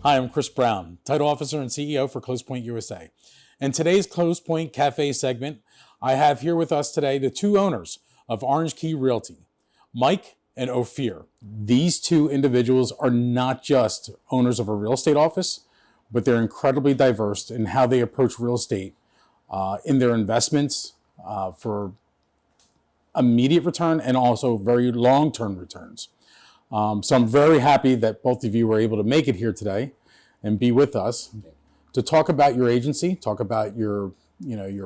Hi, I'm Chris Brown, Title Officer and CEO for Closepoint USA. In today's Closepoint Cafe segment, I have here with us today the two owners of Orange Key Realty, Mike and Ofir. These two individuals are not just owners of a real estate office, but they're incredibly diverse in how they approach real estate in their investments for immediate return and also very long-term returns. So I'm very happy that both of you were able to make it here today and be with us to talk about your agency, talk about your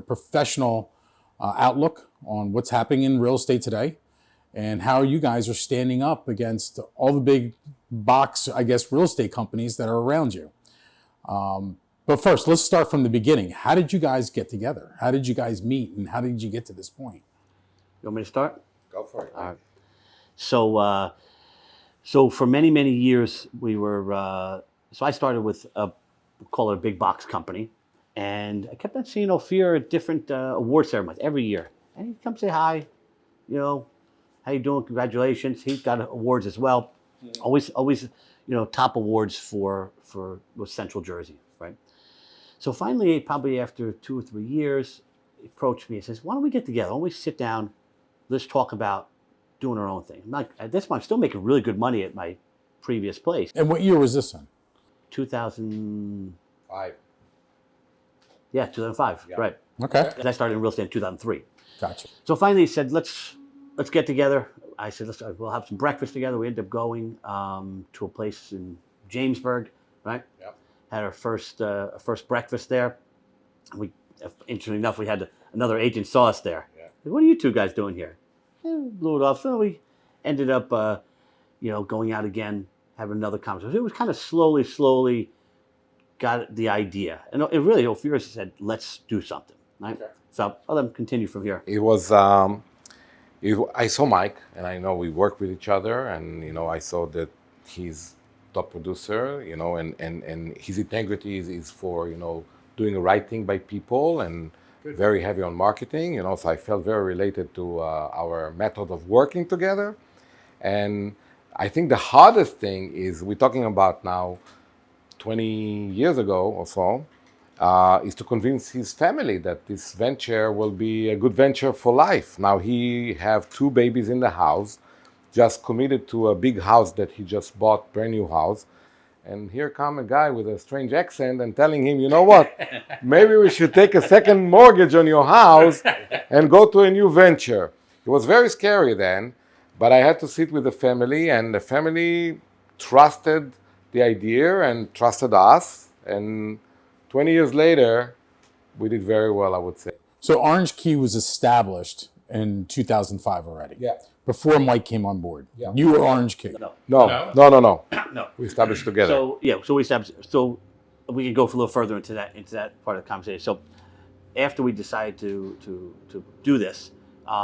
professional outlook on what's happening in real estate today, and how you guys are standing up against all the big box, real estate companies that are around you. But first, let's start from the beginning. How did you guys get together? How did you guys meet, and how did you get to this point? You want me to start? Go for it. All right. So for many, many years, we were, so I started with we'll call it a big box company. And I kept on seeing Ofir at different award ceremonies every year. And he'd come say hi, how you doing? Congratulations. He's got awards as well. Always, top awards for Central Jersey, right? So finally, probably after 2 or 3 years, he approached me and says, why don't we get together? Why don't we sit down? Let's talk about doing our own thing. At this point, I'm still making really good money at my previous place. And what year was this in? 2005. Yeah, 2005, Yeah. right. Okay, And I started in real estate in 2003. gotcha. So finally he said, let's get together. I said, we'll have some breakfast together. We ended up going to a place in Jamesburg, right? Yep. Had our first breakfast there. Interestingly enough, we had another agent saw us there. Yeah. Said, what are you two guys doing here? We blew it off. So we ended up, going out again, having another conversation. It was kind of slowly got the idea. And it really, Ofir said, let's do something, right? Okay. So I'll let them continue from here. It was, I saw Mike, and I know we work with each other, and, I saw that he's top producer, and his integrity is for, doing the right thing by people and very heavy on marketing, so I felt very related to our method of working together. And I think the hardest thing is, we're talking about now 20 years ago or so, is to convince his family that this venture will be a good venture for life. Now he have 2 babies in the house, just committed to a big house that he just bought, brand new house. And here come a guy with a strange accent and telling him, you know what, maybe we should take a second mortgage on your house and go to a new venture. It was very scary then, but I had to sit with the family, and the family trusted the idea and trusted us. And 20 years later, we did very well, I would say. So Orange Key was established in 2005 already. Yeah. Before Mike came on board. Yeah. You were Orange Key. No. No. No. We established together. So we established. So we can go a little further into that part of the conversation. So after we decided to do this,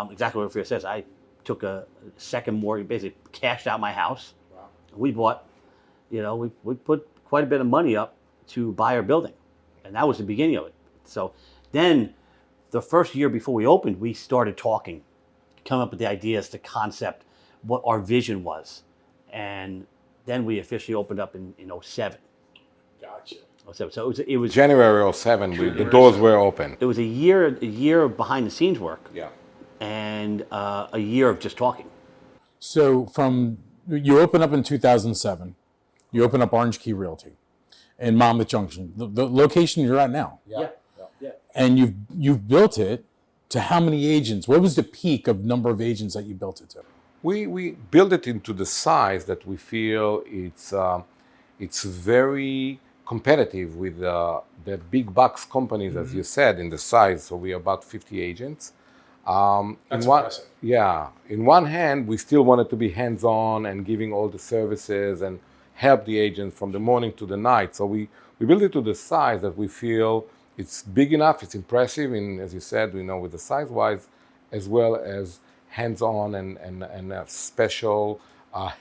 exactly what Ofir says, I took a second mortgage, basically cashed out my house. Wow. We bought, we put quite a bit of money up to buy our building, and that was the beginning of it. So then, the first year before we opened, we started talking, come up with the ideas, the concept, what our vision was. And then we officially opened up in 07. Gotcha. 07. So it was January of 07, the doors were open. It was a year of behind the scenes work, Yeah. and a year of just talking. So you open up in 2007, you open up Orange Key Realty in Monmouth Junction, the location you're at now. Yeah. And you've built it to how many agents? What was the peak of number of agents that you built it to? We build it into the size that we feel it's very competitive with the big box companies, as you said, in the size. So we are about 50 agents. That's impressive. Yeah. In one hand, we still wanted to be hands-on and giving all the services and help the agents from the morning to the night. So we build it to the size that we feel it's big enough, it's impressive, and as you said, with the size-wise, as well as hands-on and a special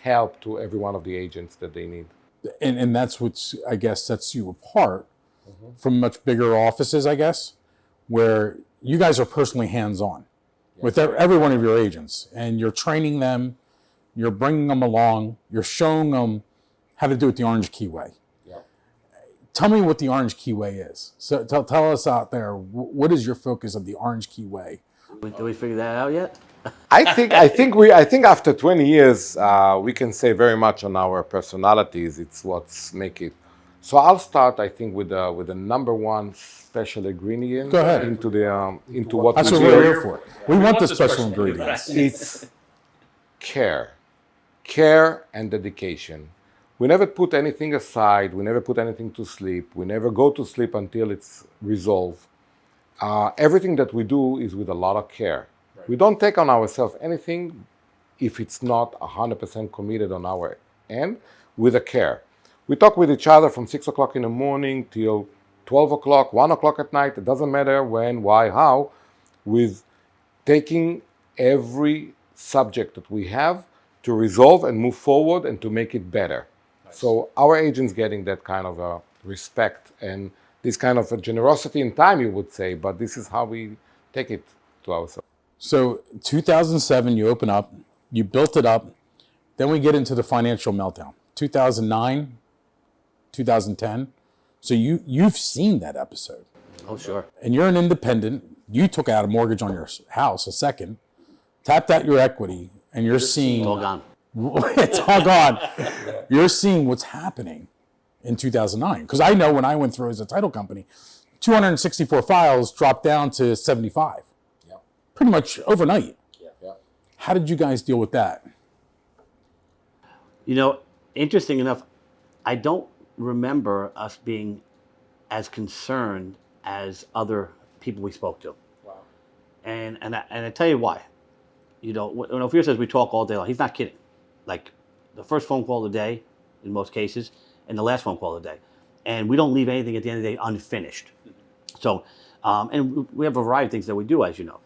help to every one of the agents that they need. And that's what I guess sets you apart from much bigger offices, I guess, where you guys are personally hands-on with every one of your agents, and you're training them, you're bringing them along, you're showing them how to do it the Orange Key way. Yeah. tell me what the Orange Key Way is. So tell us out there, what is your focus of the Orange Key Way? Did we figure that out yet? I think after 20 years, we can say very much on our personalities. It's what's make it. So I'll start, I think, with the number one special ingredient. Go ahead. Into what That's we what do. we're here for. We want the special ingredients. It's care and dedication. We never put anything aside. We never put anything to sleep. We never go to sleep until it's resolved. Everything that we do is with a lot of care. Right. We don't take on ourselves anything if it's not 100% committed on our end with a care. We talk with each other from 6 o'clock in the morning till 12 o'clock, 1 o'clock at night. It doesn't matter when, why, how, with taking every subject that we have to resolve and move forward and to make it better. Nice. So our agents getting that kind of a respect and this kind of a generosity in time, you would say, but this is how we take it to ourselves. So 2007, you open up, you built it up, then we get into the financial meltdown. 2009, 2010. So you've seen that episode. Oh, sure. And you're an independent. You took out a mortgage on your house, a second, tapped out your equity, and you're seeing... It's all gone. It's all gone. You're seeing what's happening in 2009. Because I know when I went through as a title company, 264 files dropped down to 75. Yeah. Pretty much overnight. Yeah. How did you guys deal with that? You know, interesting enough, I don't remember us being as concerned as other people we spoke to. Wow. And I tell you why. You know, when Ofir says we talk all day long, he's not kidding. Like the first phone call of the day, in most cases, and the last phone call of the day. And we don't leave anything at the end of the day unfinished. So, and we have a variety of things that we do, as you know.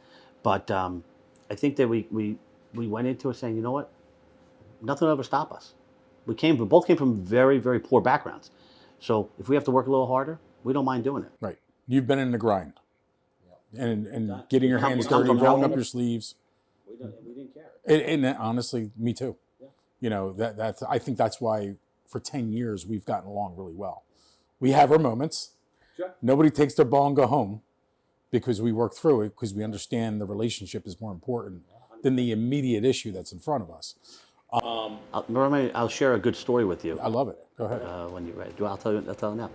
But I think that we went into it saying, you know what? Nothing will ever stop us. We both came from very, very poor backgrounds. So if we have to work a little harder, we don't mind doing it. Right. You've been in the grind. Yeah. And getting your hands we come dirty, from rolling hell. up your sleeves. We didn't care. And honestly, me too. Yeah. You know, that's I think that's why for 10 years we've gotten along really well. We have our moments. Sure. Nobody takes their ball and go home because we work through it because we understand the relationship is more important than the immediate issue that's in front of us. I'll share a good story with you. I love it. Go ahead. When you're ready. I'll tell you now.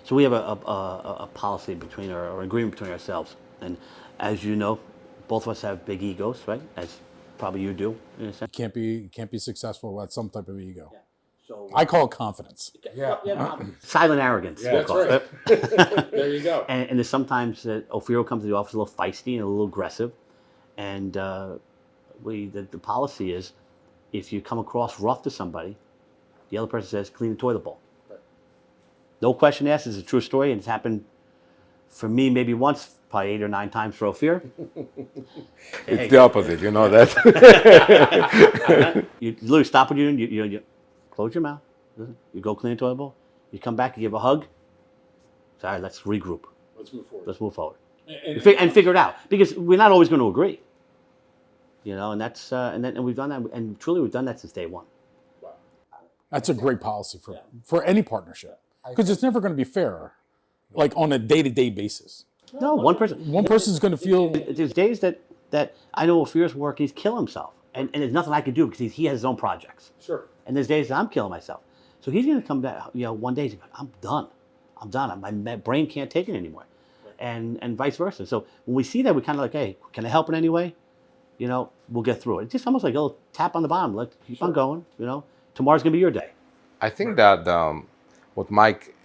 So we have a policy between or agreement between ourselves. And as you know, both of us have big egos, right? As probably you do, in a sense. You can't be successful without some type of ego. Yeah. So I call it confidence. silent arrogance. Yeah, that's right. There you go. And there's sometimes that Ofir comes to the office a little feisty and a little aggressive. And the policy is, if you come across rough to somebody, the other person says, clean the toilet bowl. Right. No question asked. It's a true story, and it's happened for me maybe once, probably 8 or 9 times for Ofir. It's the opposite, you know that. You literally stop what you're doing, you close your mouth, you go clean the toilet bowl, you come back, you give a hug. All right, let's regroup. Let's move forward. Let's move forward. And figure it out. Because we're not always going to agree. You know, and that's and we've done that, and truly we've done that since day one. Wow. That's a great policy for any partnership because it's never going to be fair, like on a day-to-day basis. No, one person's going to feel. There's days that I know Ofir's work, he's killing himself, and there's nothing I can do because he has his own projects. Sure. And there's days that I'm killing myself, so he's going to come back. You know, one day he's like, I'm done. My brain can't take it anymore, and vice versa. So when we see that, we kind of like, hey, can I help in any way? You know, we'll get through it. It's just almost like a little tap on the bottom. Let's keep on going. You know, tomorrow's gonna be your day. I think that what Mike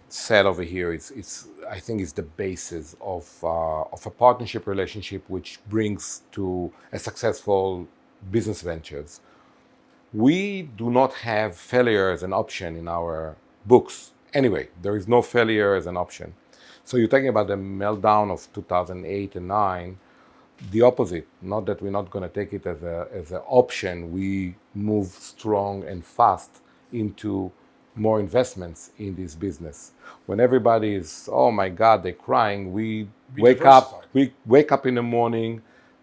said over here is I think is the basis of a partnership relationship which brings to a successful business ventures. We do not have failure as an option in our books. Anyway, there is no failure as an option. So you're talking about the meltdown of 2008 and 9. The opposite, not that we're not going to take it as an option. We move strong and fast into more investments in this business. When everybody is, oh my God, they're crying, we wake up in the morning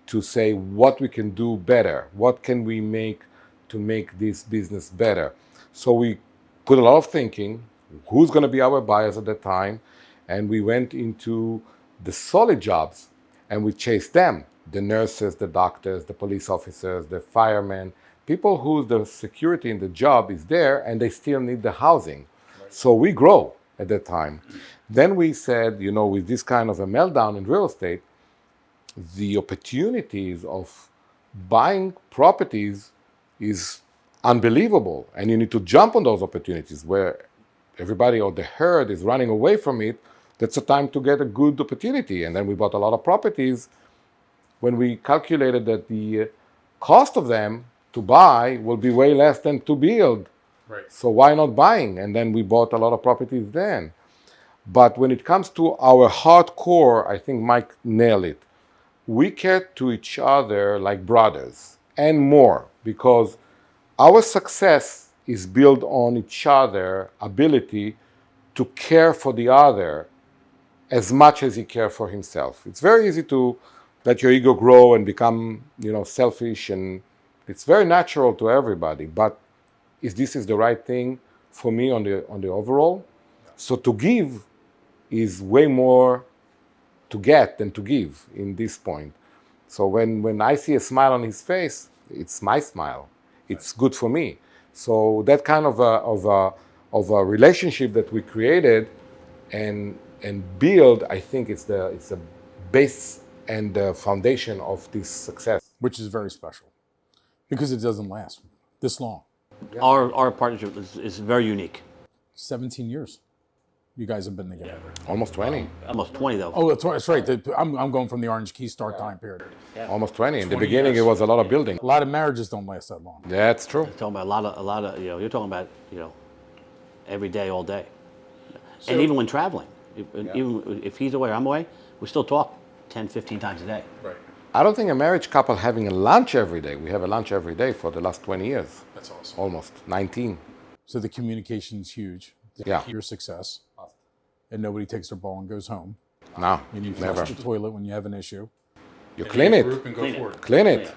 to say what we can do better. What can we make to make this business better? So we put a lot of thinking. who's going to be our buyers at that time, and we went into the solid jobs and we chased them, the nurses, the doctors, the police officers, the firemen, people who the security in the job is there and they still need the housing. So we grow at that time. Then we said, with this kind of a meltdown in real estate, the opportunities of buying properties is unbelievable, and you need to jump on those opportunities where everybody or the herd is running away from it. That's a time to get a good opportunity. And then we bought a lot of properties when we calculated that the cost of them to buy will be way less than to build. Right. So why not buying? And then we bought a lot of properties then. But when it comes to our hardcore, I think Mike nailed it. We care to each other like brothers and more, because our success is built on each other ability to care for the other as much as he cares for himself. It's very easy to let your ego grow and become, selfish, and it's very natural to everybody. But this is the right thing for me on the overall? So to give is way more to get than to give in this point. So when I see a smile on his face, it's my smile. It's good for me. So that kind of a relationship that we created and build, I think it's a base and the foundation of this success. Which is very special because it doesn't last this long. Yeah. Our partnership is very unique. 17 years you guys have been together. Almost 20. Almost 20 though. Oh, that's right. I'm going from the Orange Key start time period. Yeah. Almost 20. In the beginning, it was a lot of building. A lot of marriages don't last that long. That's true. You're talking about a lot of you're talking about every day, all day, and even when traveling, even if he's away or I'm away, we still talk 10, 15 times a day. Right. I don't think a marriage couple having a lunch every day. We have a lunch every day for the last 20 years. That's awesome. Almost 19. So the communication's huge. Yeah. Your success. And nobody takes their ball and goes home. No, And you never. flush the toilet when you have an issue. You clean it. And go for it. Clean it.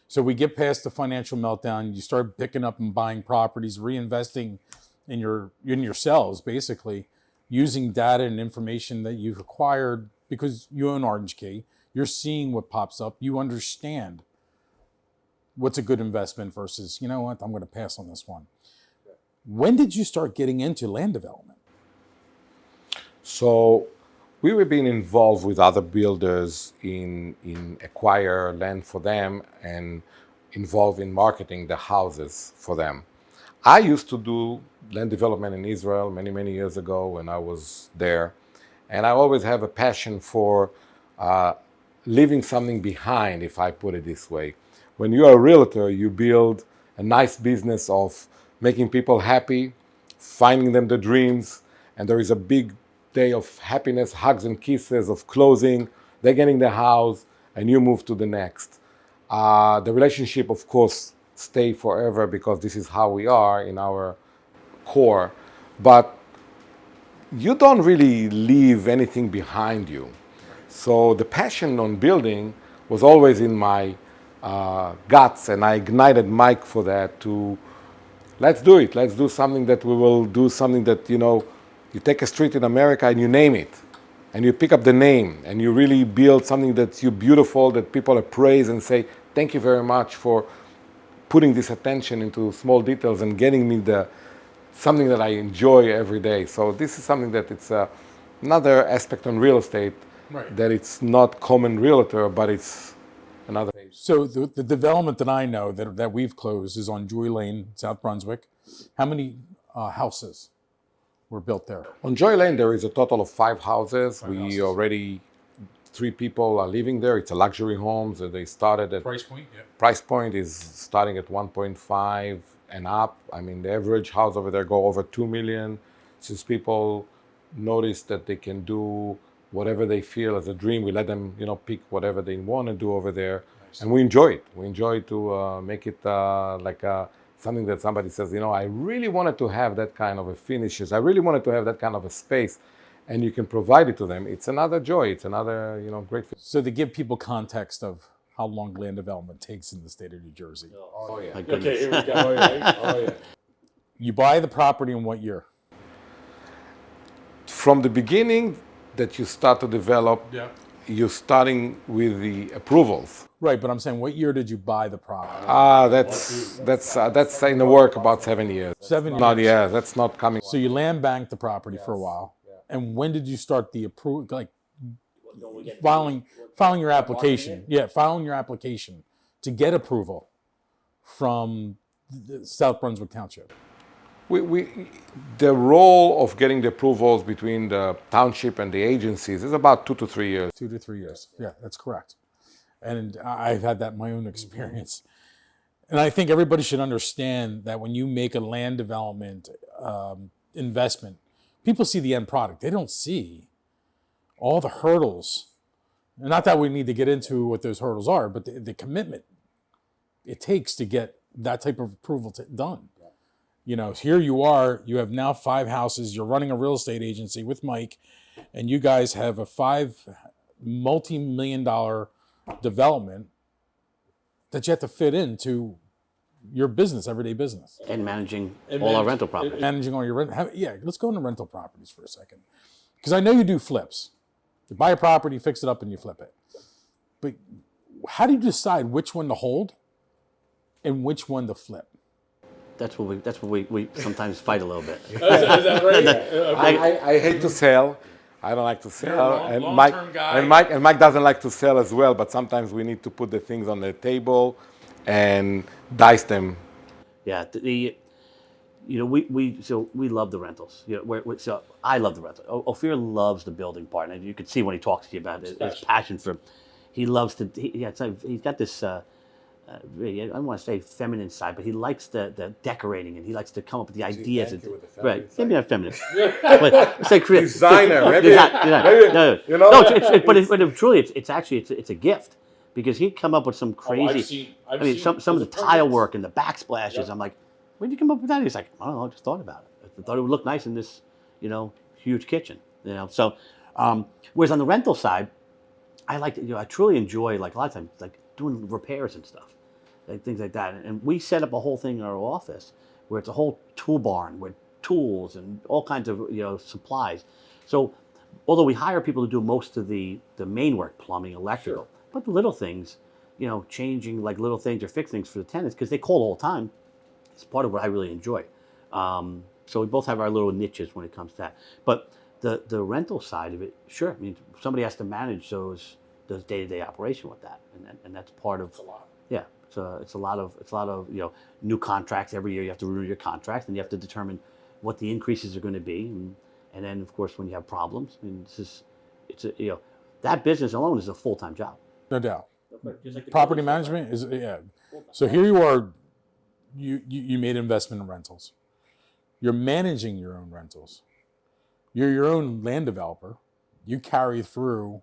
So we get past the financial meltdown. You start picking up and buying properties, reinvesting in yourselves, basically, using data and information that you've acquired because you own Orange Key. You're seeing what pops up. You understand what's a good investment versus, you know what, I'm going to pass on this one. When did you start getting into land development? So we were being involved with other builders in acquire land for them and involved in marketing the houses for them. I used to do land development in Israel many, many years ago when I was there. And I always have a passion for leaving something behind, if I put it this way. When you're a realtor, you build a nice business of making people happy, finding them the dreams, and there is a big day of happiness, hugs and kisses, of closing, they're getting the house, and you move to the next. The relationship, of course, stay forever because this is how we are in our core, but you don't really leave anything behind you. So the passion on building was always in my guts, and I ignited Mike for that to, let's do it. Let's do something that we will do something that, you take a street in America and you name it, and you pick up the name, and you really build something that's beautiful, that people appraise and say, thank you very much for putting this attention into small details and getting me something that I enjoy every day. So this is something that it's another aspect on real estate, right, that it's not common realtor, but it's another. So the development that I know that we've closed is on Joy Lane, South Brunswick. How many houses were built there? On Joy Lane, there is a total of 5 houses. Already 3 people are living there. It's a luxury homes. They started at price point. Yeah. Price point is starting at 1.5 and up. I mean, the average house over there go over 2 million. Since people notice that they can do whatever they feel as a dream, we let them, pick whatever they want to do over there, nice. And we enjoy it. We enjoy to make it something that somebody says, I really wanted to have that kind of a finishes. I really wanted to have that kind of a space, and you can provide it to them. It's another joy. It's another, great. So to give people context of how long land development takes in the state of New Jersey. Oh yeah. My goodness. Okay, here we go. Oh yeah. You buy the property in what year? from the beginning that you start to develop, you're starting with the approvals. Right, but I'm saying, what year did you buy the property? That's in the work about 7 years. 7 years. Not yeah, that's not coming. So you land banked the property for a while, and when did you start the approval? Like filing your application? Yeah, filing your application to get approval from the South Brunswick Township. The role of getting the approvals between the township and the agencies is about 2 to 3 years. 2 to 3 years. Yeah, that's correct. And I've had that in my own experience. And I think everybody should understand that when you make a land development investment, people see the end product. They don't see all the hurdles. And not that we need to get into what those hurdles are, but the commitment it takes to get that type of approval done. You know, here you are, you have now 5 houses, you're running a real estate agency with Mike, and you guys have a multi-million-dollar development that you have to fit into your business, everyday business. And managing all our rental properties. Managing all your rent. Yeah, let's go into rental properties for a second. Because I know you do flips. You buy a property, fix it up, and you flip it. But how do you decide which one to hold and which one to flip? That's what we sometimes fight a little bit. Is that right? I hate to sell. I don't like to sell. You're a long-term guy. And Mike doesn't like to sell as well, but sometimes we need to put the things on the table and dice them. Yeah, we love the rentals. You know, so I love the rentals. Ofir loves the building part, and you can see when he talks to you about his passion for. He loves to. He's got this. I don't want to say feminine side, but he likes the decorating, and he likes to come up with the ideas. Right, maybe not feminine. But say creative. Designer, maybe. No, you know. No, but truly, it's a gift because he'd come up with some crazy. I've seen some of the tile work and the backsplashes. Yep. I'm like, where'd you come up with that? He's like, I don't know, I just thought about it. I thought it would look nice in this, huge kitchen. So, whereas on the rental side, I truly enjoy like a lot of times like doing repairs and stuff. Like things like that. And we set up a whole thing in our office where it's a whole tool barn with tools and all kinds of supplies. So although we hire people to do most of the main work, plumbing, electrical, but the little things, changing like little things or fix things for the tenants because they call all the time. It's part of what I really enjoy. So we both have our little niches when it comes to that. But the rental side of it, sure. I mean, somebody has to manage those day-to-day operation with that, and that's part of. It's a lot. Yeah. It's a lot of new contracts every year. You have to renew your contracts, and you have to determine what the increases are going to be, and then of course when you have problems, I mean, that business alone is a full-time job. No doubt. Like property management is So here you are, you made investment in rentals. You're managing your own rentals. You're your own land developer. You carry through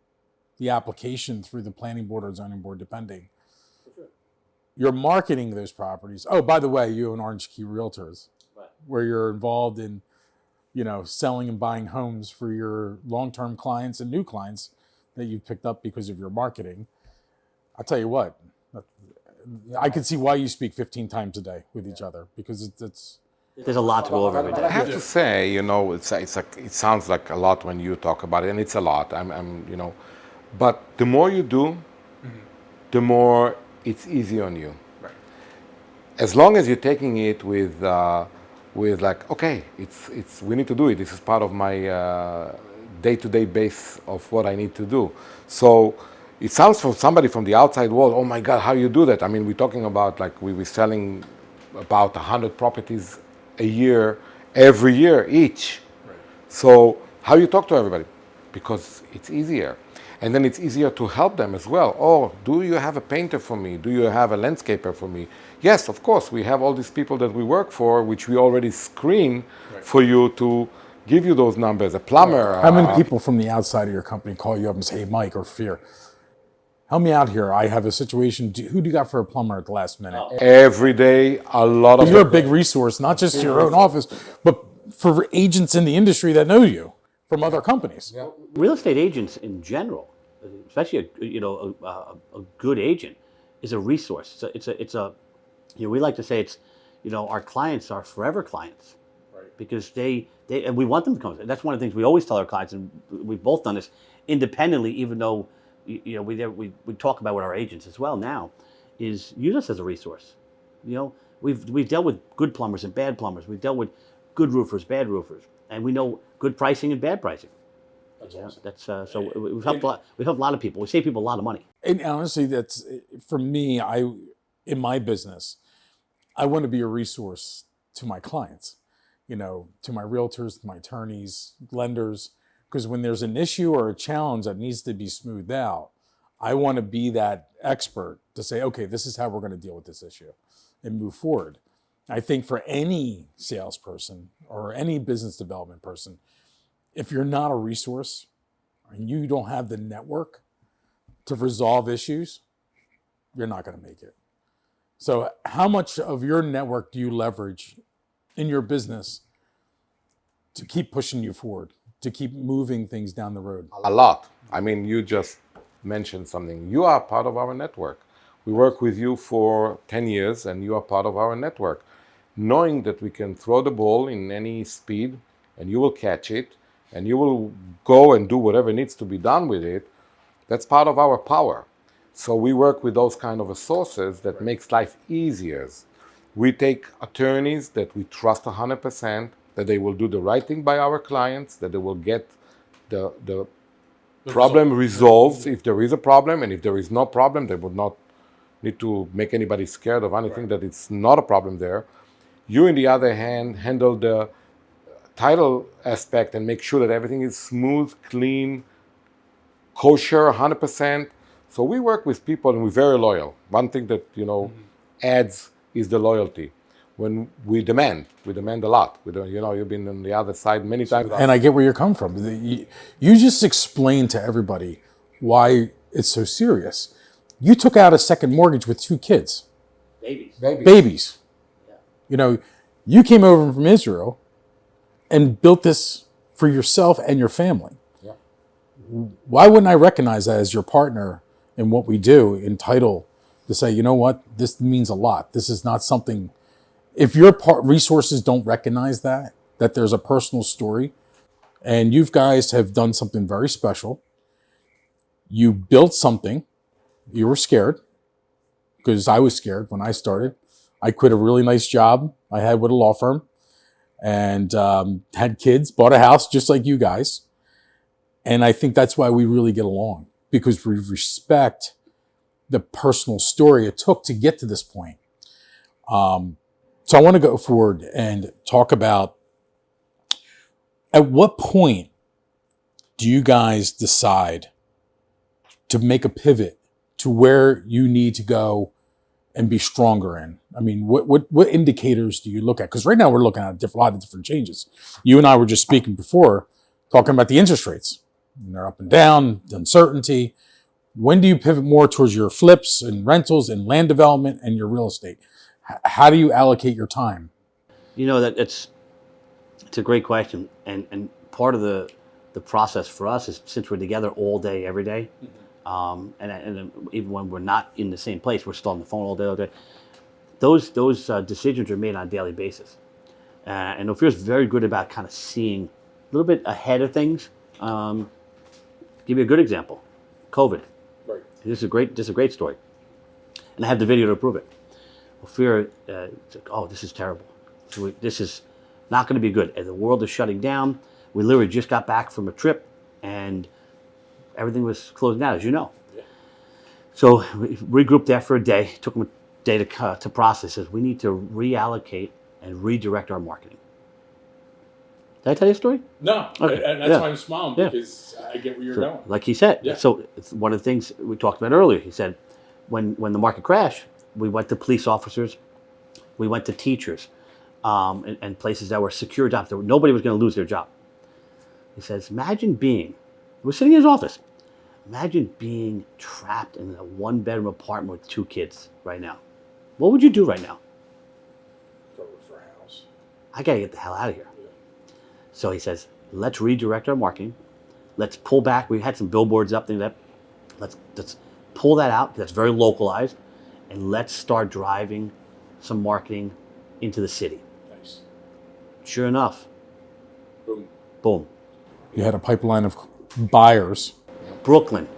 the application through the planning board or zoning board, depending. You're marketing those properties. Oh, by the way, you own Orange Key Realtors, right, where you're involved in, selling and buying homes for your long-term clients and new clients that you've picked up because of your marketing. I'll tell you what, I can see why you speak 15 times a day with each other because it's. There's a lot to go over every day. I have to say, it sounds like a lot when you talk about it, and it's a lot. But the more you do, the more it's easy on you. Right. As long as you're taking it with like, okay, it's we need to do it. This is part of my day-to-day base of what I need to do. So it sounds from somebody from the outside world, oh my God, how you do that? I mean, we're talking about like we were selling about 100 properties a year, every year each. Right. So how you talk to everybody? Because it's easier. And then it's easier to help them as well. Oh, do you have a painter for me? Do you have a landscaper for me? Yes, of course. We have all these people that we work for, which we already screen for you to give you those numbers. A plumber. How many people from the outside of your company call you up and say, hey, Mike or Ofir, help me out here. I have a situation. Who do you got for a plumber at the last minute? Every day, a lot of. You're a big resource, not just to your own office, but for agents in the industry that know you from other companies. Yeah. Real estate agents in general, especially a good agent, is a resource. We like to say it's our clients are forever clients, right? because they and we want them to come. That's one of the things we always tell our clients, and we've both done this independently, even though we talk about with our agents as well now, is use us as a resource. We've dealt with good plumbers and bad plumbers. We've dealt with good roofers, bad roofers, and we know good pricing and bad pricing. That's awesome. That's so we've helped a lot. We've helped a lot of people. We save people a lot of money. And honestly, that's for me. In my business, I want to be a resource to my clients, to my realtors, to my attorneys, lenders, because when there's an issue or a challenge that needs to be smoothed out, I want to be that expert to say, okay, this is how we're going to deal with this issue and move forward. I think for any salesperson or any business development person, if you're not a resource and you don't have the network to resolve issues, you're not going to make it. So how much of your network do you leverage in your business to keep pushing you forward, to keep moving things down the road? A lot. I mean, you just mentioned something. You are part of our network. We work with you for 10 years and you are part of our network. Knowing that we can throw the ball in any speed and you will catch it and you will go and do whatever needs to be done with it, that's part of our power. So we work with those kind of resources that makes life easier. We take attorneys that we trust 100%, that they will do the right thing by our clients, that they will get the problem resolved if there is a problem, and if there is no problem, they would not need to make anybody scared of anything, that it's not a problem there. You, on the other hand, handle the title aspect and make sure that everything is smooth, clean, kosher, 100%. So we work with people and we're very loyal. One thing that, adds is the loyalty. When we demand a lot. You've been on the other side many times. And I get where you're coming from. You just explained to everybody why it's so serious. You took out a second mortgage with 2 kids. Babies. Yeah. You came over from Israel and built this for yourself and your family. Yeah. Why wouldn't I recognize that as your partner in what we do, entitled to say, you know what, this means a lot. This is not something, if your resources don't recognize that there's a personal story, and you guys have done something very special. You built something. You were scared, because I was scared when I started. I quit a really nice job I had with a law firm and had kids, bought a house just like you guys. And I think that's why we really get along, because we respect the personal story it took to get to this point. So I want to go forward and talk about, at what point do you guys decide to make a pivot to where you need to go and be stronger in? I mean, what indicators do you look at? Because right now we're looking at a lot of different changes. You and I were just speaking before, talking about the interest rates. And they're up and down, the uncertainty. When do you pivot more towards your flips and rentals and land development and your real estate? How do you allocate your time? It's a great question, and part of the process for us is, since we're together all day, every day, and even when we're not in the same place, we're still on the phone all day. Those decisions are made on a daily basis, and Ofir's very good about kind of seeing a little bit ahead of things. Give you a good example, COVID. Right. This is a great story, and I have the video to prove it. Ofir, this is terrible. This is not going to be good. And the world is shutting down. We literally just got back from a trip, and everything was closing down, as you know. Yeah. So we regrouped there for a day. Took them a day to process. Says we need to reallocate and redirect our marketing. Did I tell you a story? No, okay. And that's why I'm smiling, because I get where you're going. Like he said. Yeah. So it's one of the things we talked about earlier. He said, when the market crashed, we went to police officers, we went to teachers, and places that were secure jobs. Nobody was going to lose their job. He says, we're sitting in his office, imagine being trapped in a 1-bedroom apartment with 2 kids right now. What would you do right now? Go look for a house. I got to get the hell out of here. Yeah. So he says, let's redirect our marketing. Let's pull back. We had some billboards up, let's pull that out, because that's very localized, and let's start driving some marketing into the city. Nice. Sure enough, Boom. You had a pipeline of buyers. Brooklyn.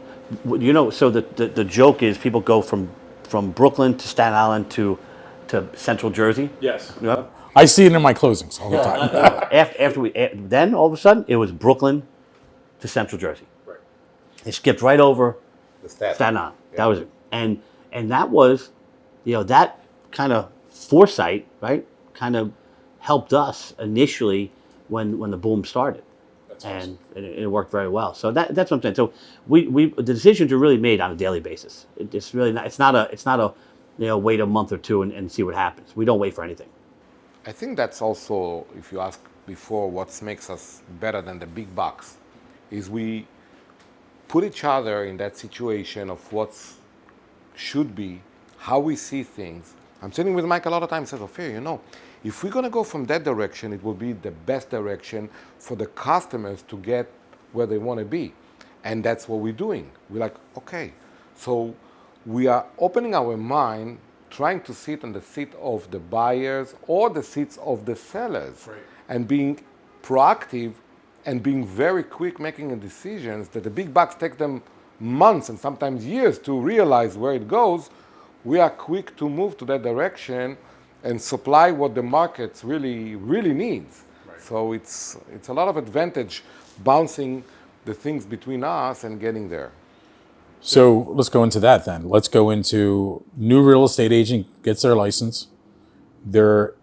So the joke is people go from Brooklyn to Staten Island to Central Jersey. Yes. Yep. I see it in my closings all the time. Then all of a sudden it was Brooklyn to Central Jersey. Right. It skipped right over The Staten Island. Yeah. That was it. And that was, that kind of foresight, right, kind of helped us initially when the boom started. That's And it worked very well. So that's what I'm saying. So the decisions are really made on a daily basis. It's really not. It's not a wait a month or two and see what happens. We don't wait for anything. I think that's also, if you ask before, what makes us better than the big box, is we put each other in that situation of what should be, how we see things. I'm sitting with Mike a lot of times, says, Ofir, if we're going to go from that direction, it will be the best direction for the customers to get where they want to be. And that's what we're doing. We're like, okay. So we are opening our mind, trying to sit on the seat of the buyers or the seats of the sellers, Right. and being proactive and being very quick making decisions that the big bucks take them months and sometimes years to realize where it goes. We are quick to move to that direction and supply what the market really, really needs. Right. So it's a lot of advantage bouncing the things between us and getting there. So let's go into that then. Let's go into new real estate agent gets their license. They're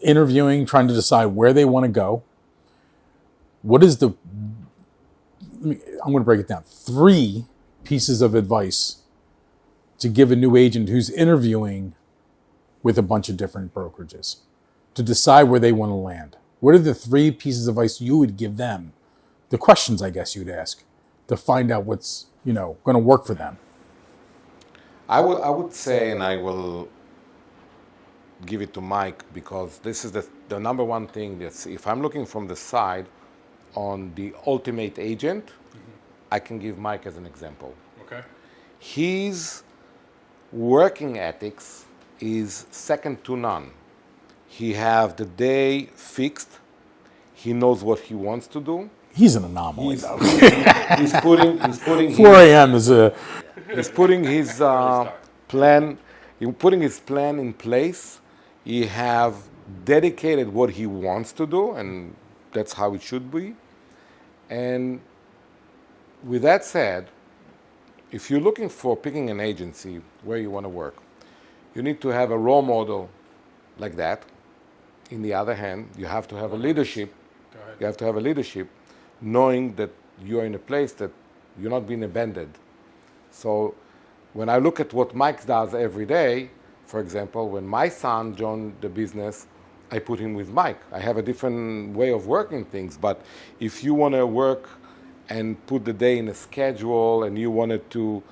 interviewing, trying to decide where they want to go. What is I'm going to break it down. 3 pieces of advice to give a new agent who's interviewing with a bunch of different brokerages to decide where they want to land. What are the 3 pieces of advice you would give them? The questions, I guess, you'd ask to find out what's going to work for them. I would say, and I will give it to Mike, because this is the number one thing. That's, if I'm looking from the side on the ultimate agent, I can give Mike as an example. Okay. His working ethics is second to none. He have the day fixed. He knows what he wants to do. He's an anomaly, though. He's putting 4 a.m. is a... He's putting his plan. He's putting his plan in place. He have dedicated what he wants to do, and that's how it should be. And with that said, if you're looking for picking an agency where you want to work, you need to have a role model like that. In the other hand, you have to have a leadership. You have to have a leadership, knowing that you're in a place that you're not being abandoned. So when I look at what Mike does every day, for example, when my son joined the business, I put him with Mike. I have a different way of working things, but if you want to work and put the day in a schedule and you wanted to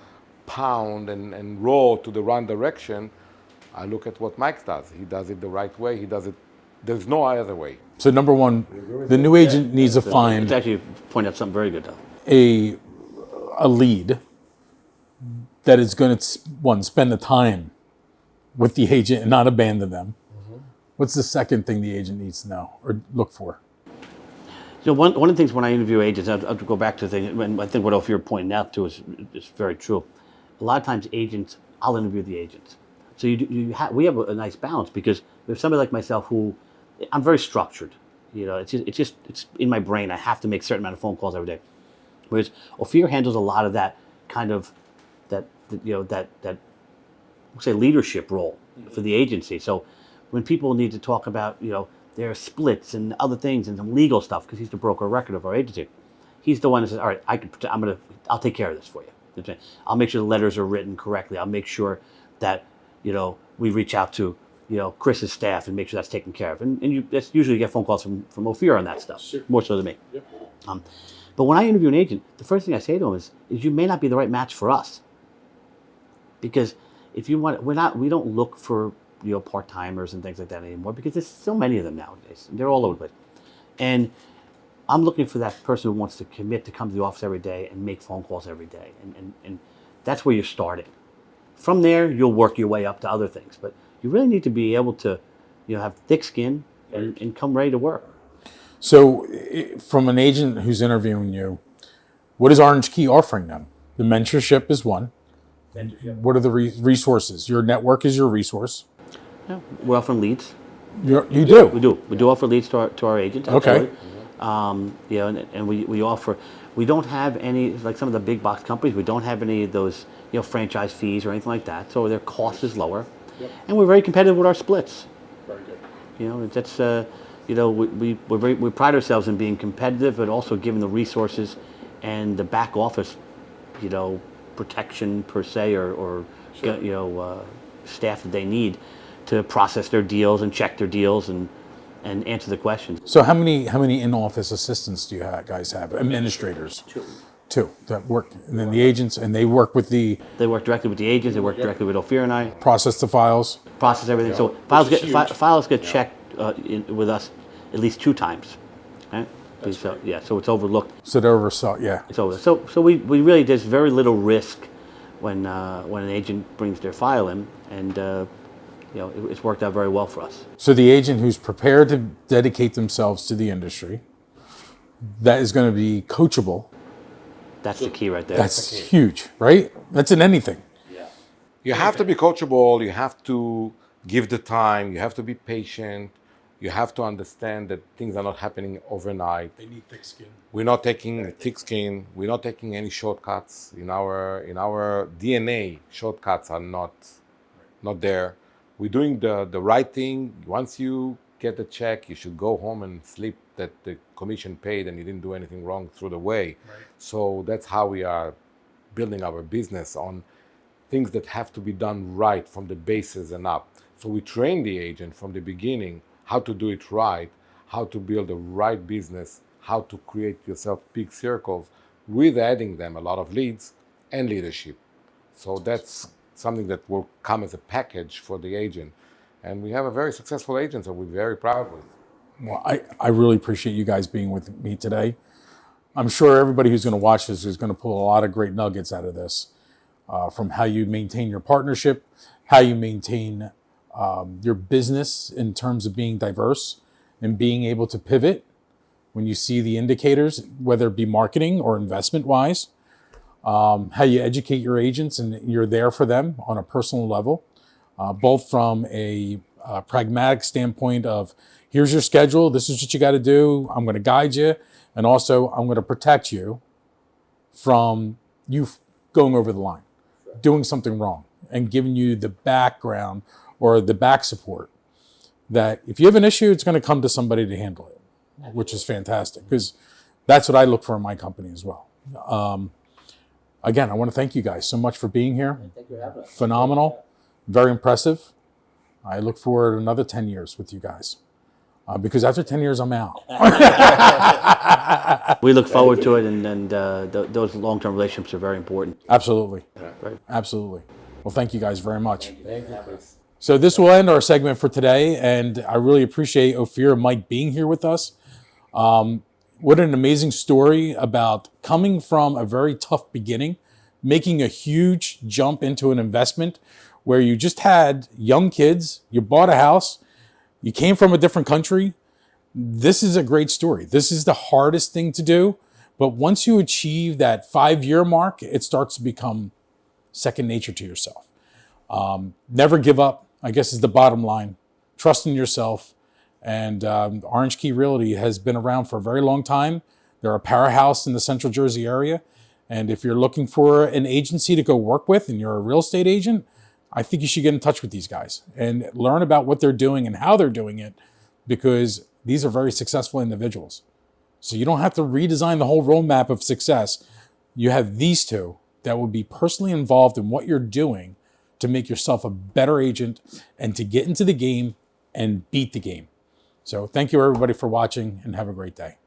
pound and roll to the right direction, I look at what Mike does. He does it the right way. He does it. There's no other way. So number one, the new agent needs to find It's actually point out something very good, though. a lead that is going to, one, spend the time with the agent and not abandon them. What's the second thing the agent needs to know or look for? So one of the things when I interview agents, I have to go back to the thing, and I think what Ofir pointed out to is very true. A lot of times agents, I'll interview the agents. So we have a nice balance, because there's somebody like myself who, I'm very structured. It's in my brain. I have to make a certain amount of phone calls every day. Whereas Ofir handles a lot of that kind of that say leadership role for the agency. So when people need to talk about their splits and other things and some legal stuff, because he's the broker of record of our agency, he's the one that says, all right, I'll take care of this for you. I'll make sure the letters are written correctly. I'll make sure that we reach out to Chris's staff and make sure that's taken care of. And that's usually you get phone calls from Ofir on that stuff, more so than me. Yep. But when I interview an agent, the first thing I say to him is you may not be the right match for us, because if you want, we don't look for part-timers and things like that anymore, because there's so many of them nowadays. They're all over the place. And I'm looking for that person who wants to commit to come to the office every day and make phone calls every day. And that's where you're starting. From there, you'll work your way up to other things. But you really need to be able to have thick skin and come ready to work. So, from an agent who's interviewing you, what is Orange Key offering them? The mentorship is one. What are the resources? Your network is your resource. Yeah, we're offering leads. You do? We do offer leads to our agents. Okay. You know, and we offer. We don't have any, like some of the big box companies. We don't have any of those, you know, franchise fees or anything like that. So their cost is lower, and we're very competitive with our splits. Very good. You know, that's you know, we pride ourselves in being competitive, but also giving the resources and the back office, you know, protection per se, or Sure. you know, staff that they need to process their deals and check their deals and answer the questions. So how many in-office assistants do you guys have? Administrators? Two that work, and then the agents, and they work with the They work directly with the agents. They work directly with Ofir and I. process the files. Process everything. So files get checked with us at least 2 times. Right? So yeah, so it's overlooked. So they oversaw, yeah. It's over. So we really, there's very little risk when an agent brings their file in, and you know, it's worked out very well for us. So the agent who's prepared to dedicate themselves to the industry, that is going to be coachable. That's the key right there. That's huge, right? That's in anything. You have to be coachable. You have to give the time. You have to be patient. You have to understand that things are not happening overnight. They need thick skin. We're not taking thick skin. We're not taking any shortcuts. In our DNA, shortcuts are not there. We're doing the right thing. Once you get the check, you should go home and sleep that the commission paid and you didn't do anything wrong through the way. Right. So that's how we are building our business, on things that have to be done right from the bases and up. So we train the agent from the beginning how to do it right, how to build a right business, how to create yourself big circles with adding them a lot of leads and leadership. So that's something that will come as a package for the agent. And we have a very successful agent that we're very proud with. Well, I really appreciate you guys being with me today. I'm sure everybody who's going to watch this is going to pull a lot of great nuggets out of this, from how you maintain your partnership, how you maintain your business in terms of being diverse and being able to pivot when you see the indicators, whether it be marketing or investment wise, how you educate your agents and you're there for them on a personal level, both from a pragmatic standpoint of here's your schedule, this is what you got to do, I'm going to guide you, and also I'm going to protect you from you going over the line, doing something wrong, and giving you the background or the back support that if you have an issue, it's going to come to somebody to handle it, which is fantastic because that's what I look for in my company as well. Again, I want to thank you guys so much for being here. Thank you for having us. Phenomenal, very impressive. I look forward to another 10 years with you guys because after 10 years, I'm out. We look forward to it, and those long-term relationships are very important. Absolutely. Right. Absolutely. Well, thank you guys very much. Thank you. So this will end our segment for today, and I really appreciate Ofir and Mike being here with us. What an amazing story about coming from a very tough beginning, making a huge jump into an investment where you just had young kids, you bought a house, you came from a different country. This is a great story. This is the hardest thing to do, but once you achieve that 5-year mark, it starts to become second nature to yourself. Never give up, I guess, is the bottom line. Trust in yourself. And Orange Key Realty has been around for a very long time. They're a powerhouse in the Central Jersey area. And if you're looking for an agency to go work with and you're a real estate agent, I think you should get in touch with these guys and learn about what they're doing and how they're doing it, because these are very successful individuals. So you don't have to redesign the whole roadmap of success. You have these two that will be personally involved in what you're doing to make yourself a better agent and to get into the game and beat the game. So thank you everybody for watching and have a great day.